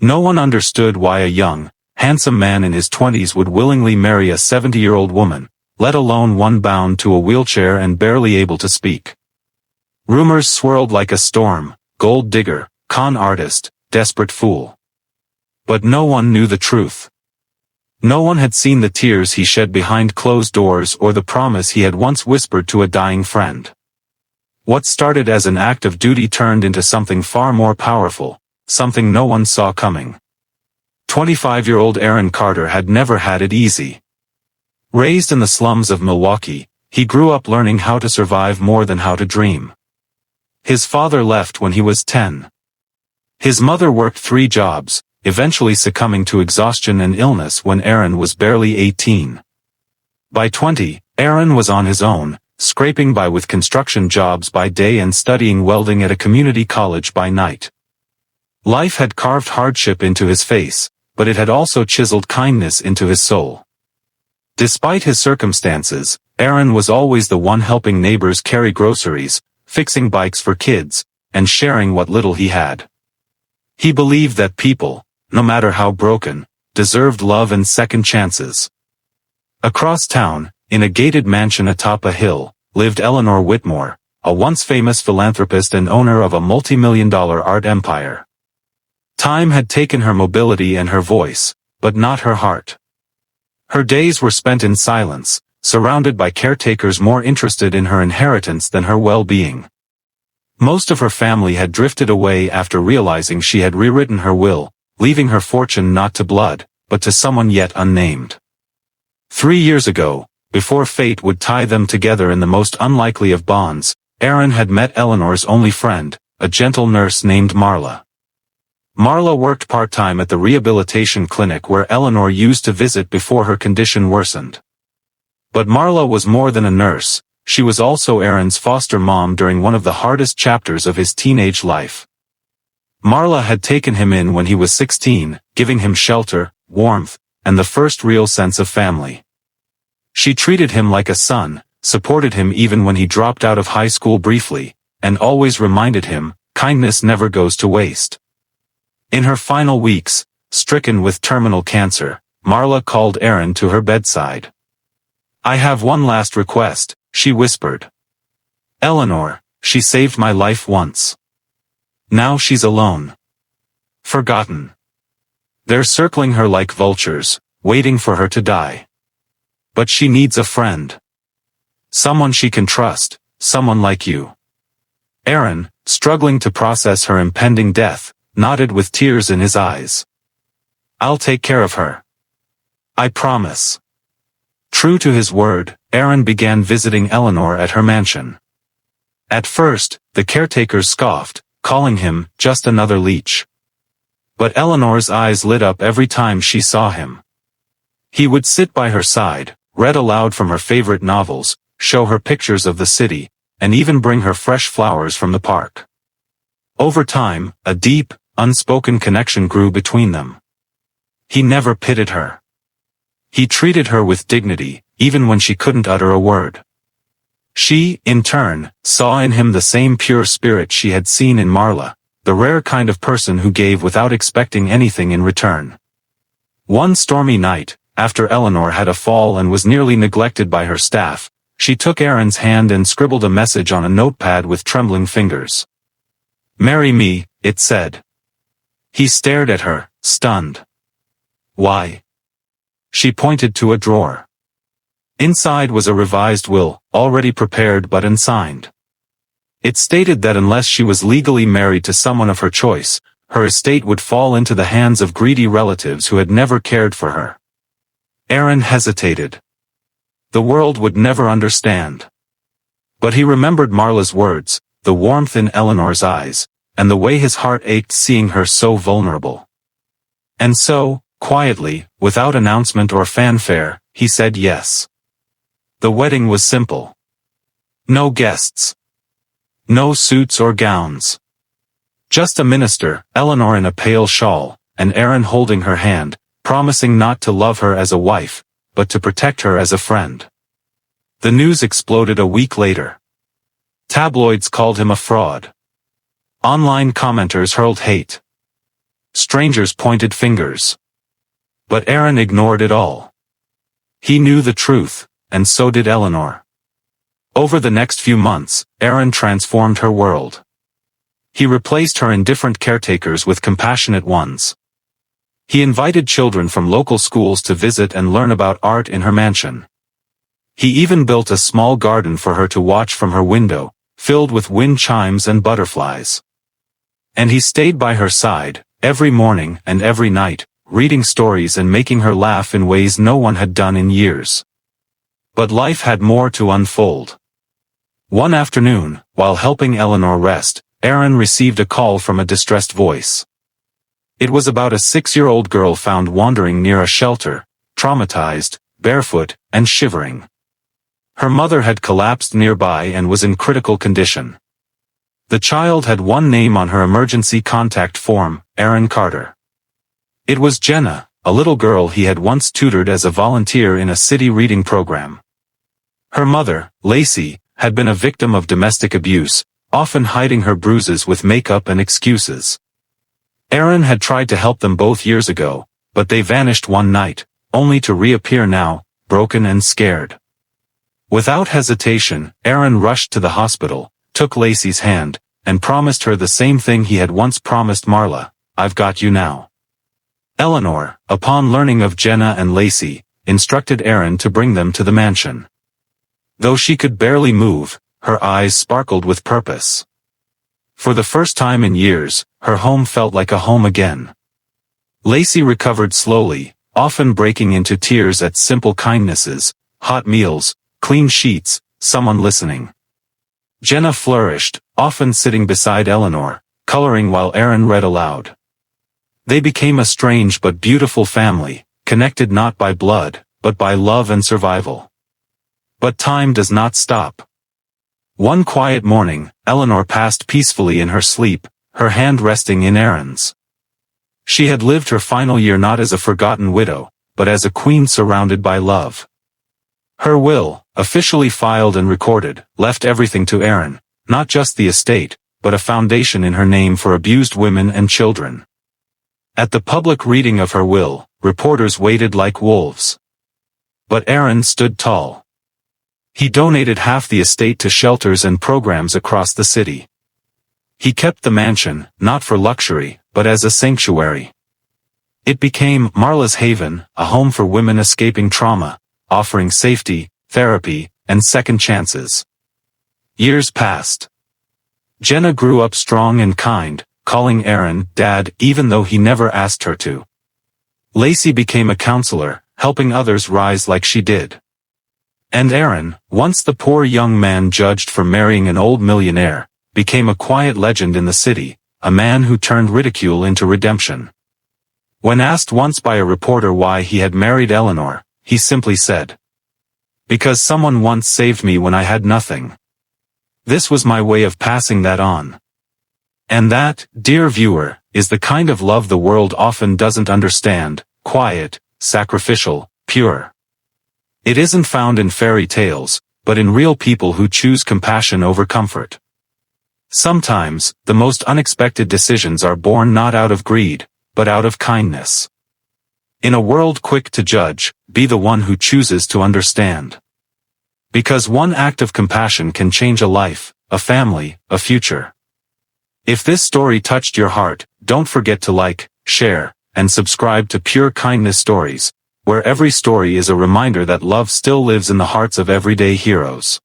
No one understood why a young, handsome man in his 20s would willingly marry a 70-year-old woman, let alone one bound to a wheelchair and barely able to speak. Rumors swirled like a storm: gold digger, con artist, desperate fool. But no one knew the truth. No one had seen the tears he shed behind closed doors or the promise he had once whispered to a dying friend. What started as an act of duty turned into something far more powerful, something no one saw coming. 25-year-old Aaron Carter had never had it easy. Raised in the slums of Milwaukee, he grew up learning how to survive more than how to dream. His father left when he was 10. His mother worked 3 jobs, eventually succumbing to exhaustion and illness when Aaron was barely 18. By 20, Aaron was on his own, scraping by with construction jobs by day and studying welding at a community college by night. Life had carved hardship into his face, but it had also chiseled kindness into his soul. Despite his circumstances, Aaron was always the one helping neighbors carry groceries, fixing bikes for kids, and sharing what little he had. He believed that people, no matter how broken, deserved love and second chances. Across town, in a gated mansion atop a hill, lived Eleanor Whitmore, a once famous philanthropist and owner of a multi-million-dollar art empire. Time had taken her mobility and her voice, but not her heart. Her days were spent in silence, surrounded by caretakers more interested in her inheritance than her well-being. Most of her family had drifted away after realizing she had rewritten her will, leaving her fortune not to blood, but to someone yet unnamed. 3 years ago, before fate would tie them together in the most unlikely of bonds, Aaron had met Eleanor's only friend, a gentle nurse named Marla. Marla worked part-time at the rehabilitation clinic where Eleanor used to visit before her condition worsened. But Marla was more than a nurse. She was also Aaron's foster mom during one of the hardest chapters of his teenage life. Marla had taken him in when he was 16, giving him shelter, warmth, and the first real sense of family. She treated him like a son, supported him even when he dropped out of high school briefly, and always reminded him, kindness never goes to waste. In her final weeks, stricken with terminal cancer, Marla called Aaron to her bedside. "I have one last request," she whispered. "Eleanor, she saved my life once. Now she's alone. Forgotten. They're circling her like vultures, waiting for her to die. But she needs a friend. Someone she can trust, someone like you." Aaron, struggling to process her impending death, nodded with tears in his eyes. "I'll take care of her. I promise." True to his word, Aaron began visiting Eleanor at her mansion. At first, the caretakers scoffed, calling him just another leech. But Eleanor's eyes lit up every time she saw him. He would sit by her side, read aloud from her favorite novels, show her pictures of the city, and even bring her fresh flowers from the park. Over time, a deep, unspoken connection grew between them. He never pitted her. He treated her with dignity, even when she couldn't utter a word. She, in turn, saw in him the same pure spirit she had seen in Marla, the rare kind of person who gave without expecting anything in return. One stormy night, after Eleanor had a fall and was nearly neglected by her staff, she took Aaron's hand and scribbled a message on a notepad with trembling fingers. "Marry me," it said. He stared at her, stunned. "Why?" She pointed to a drawer. Inside was a revised will, already prepared but unsigned. It stated that unless she was legally married to someone of her choice, her estate would fall into the hands of greedy relatives who had never cared for her. Aaron hesitated. The world would never understand. But he remembered Marla's words, the warmth in Eleanor's eyes, and the way his heart ached seeing her so vulnerable. And so, quietly, without announcement or fanfare, he said yes. The wedding was simple. No guests. No suits or gowns. Just a minister, Eleanor in a pale shawl, and Aaron holding her hand, promising not to love her as a wife, but to protect her as a friend. The news exploded a week later. Tabloids called him a fraud. Online commenters hurled hate. strangers pointed fingers. But Aaron ignored it all. He knew the truth, and so did Eleanor. Over the next few months, Aaron transformed her world. He replaced her indifferent caretakers with compassionate ones. He invited children from local schools to visit and learn about art in her mansion. He even built a small garden for her to watch from her window, filled with wind chimes and butterflies. And he stayed by her side, every morning and every night, reading stories and making her laugh in ways no one had done in years. But life had more to unfold. One afternoon, while helping Eleanor rest, Aaron received a call from a distressed voice. It was about a 6-year-old girl found wandering near a shelter, traumatized, barefoot, and shivering. Her mother had collapsed nearby and was in critical condition. The child had one name on her emergency contact form, Aaron Carter. It was Jenna, a little girl he had once tutored as a volunteer in a city reading program. Her mother, Lacey, had been a victim of domestic abuse, often hiding her bruises with makeup and excuses. Aaron had tried to help them both years ago, but they vanished one night, only to reappear now, broken and scared. Without hesitation, Aaron rushed to the hospital, took Lacey's hand, and promised her the same thing he had once promised Marla: "I've got you now." Eleanor, upon learning of Jenna and Lacey, instructed Aaron to bring them to the mansion. Though she could barely move, her eyes sparkled with purpose. For the first time in years, her home felt like a home again. Lacey recovered slowly, often breaking into tears at simple kindnesses: hot meals, clean sheets, someone listening. Jenna flourished, often sitting beside Eleanor, coloring while Aaron read aloud. They became a strange but beautiful family, connected not by blood, but by love and survival. But time does not stop. One quiet morning, Eleanor passed peacefully in her sleep, her hand resting in Aaron's. She had lived her final year not as a forgotten widow, but as a queen surrounded by love. Her will, officially filed and recorded, left everything to Aaron, not just the estate, but a foundation in her name for abused women and children. At the public reading of her will, reporters waited like wolves. But Aaron stood tall. He donated half the estate to shelters and programs across the city. He kept the mansion, not for luxury, but as a sanctuary. It became Marla's haven, a home for women escaping trauma, offering safety, therapy, and second chances. Years passed. Jenna grew up strong and kind, calling Aaron Dad even though he never asked her to. Lacey became a counselor, helping others rise like she did. And Aaron, once the poor young man judged for marrying an old millionaire, became a quiet legend in the city, a man who turned ridicule into redemption. When asked once by a reporter why he had married Eleanor, he simply said, "Because someone once saved me when I had nothing. This was my way of passing that on." And that, dear viewer, is the kind of love the world often doesn't understand: quiet, sacrificial, pure. It isn't found in fairy tales, but in real people who choose compassion over comfort. Sometimes, the most unexpected decisions are born not out of greed, but out of kindness. In a world quick to judge, be the one who chooses to understand. Because one act of compassion can change a life, a family, a future. If this story touched your heart, don't forget to like, share, and subscribe to Pure Kindness Stories, where every story is a reminder that love still lives in the hearts of everyday heroes.